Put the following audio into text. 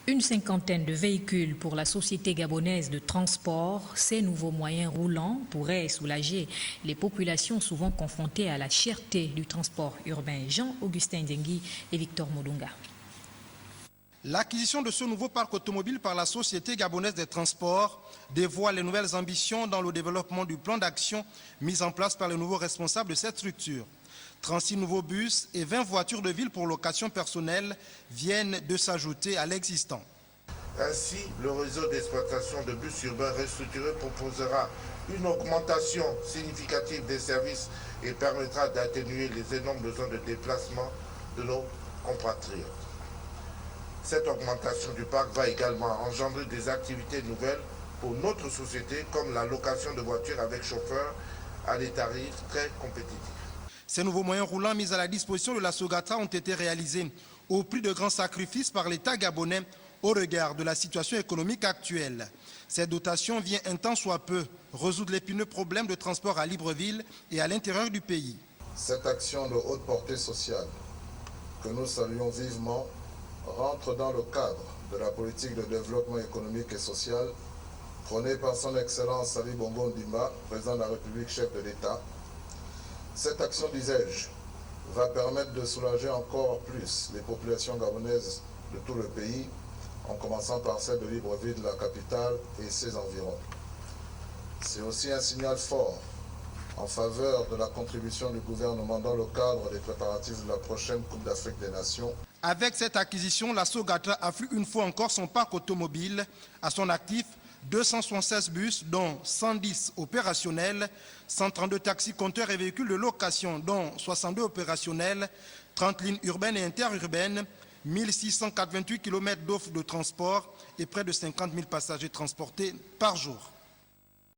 Une cinquantaine de véhicules pour la Société gabonaise de transport. Ces nouveaux moyens roulants pourraient soulager les populations souvent confrontées à la cherté du transport urbain. Jean-Augustin Dengui et Victor Modunga. L'acquisition de ce nouveau parc automobile par la Société gabonaise des transports dévoile les nouvelles ambitions dans le développement du plan d'action mis en place par les nouveaux responsables de cette structure. 36 nouveaux bus et 20 voitures de ville pour location personnelle viennent de s'ajouter à l'existant. Ainsi, le réseau d'exploitation de bus urbains restructuré proposera une augmentation significative des services et permettra d'atténuer les énormes besoins de déplacement de nos compatriotes. Cette augmentation du parc va également engendrer des activités nouvelles pour notre société, comme la location de voitures avec chauffeur à des tarifs très compétitifs. Ces nouveaux moyens roulants mis à la disposition de la Sogatra ont été réalisés au prix de grands sacrifices par l'État gabonais au regard de la situation économique actuelle. Cette dotation vient un tant soit peu résoudre l'épineux problème de transport à Libreville et à l'intérieur du pays. Cette action de haute portée sociale, que nous saluons vivement, rentre dans le cadre de la politique de développement économique et social prônée par son Excellence Ali Bongo Ondimba, président de la République, chef de l'État. Cette action, disais-je, va permettre de soulager encore plus les populations gabonaises de tout le pays, en commençant par celle de Libreville, la capitale et ses environs. C'est aussi un signal fort en faveur de la contribution du gouvernement dans le cadre des préparatifs de la prochaine Coupe d'Afrique des Nations. Avec cette acquisition, la Sogatra afflue une fois encore son parc automobile à son actif. 276 bus, dont 110 opérationnels, 132 taxis compteurs et véhicules de location, dont 62 opérationnels, 30 lignes urbaines et interurbaines, 1688 km d'offres de transport et près de 50 000 passagers transportés par jour.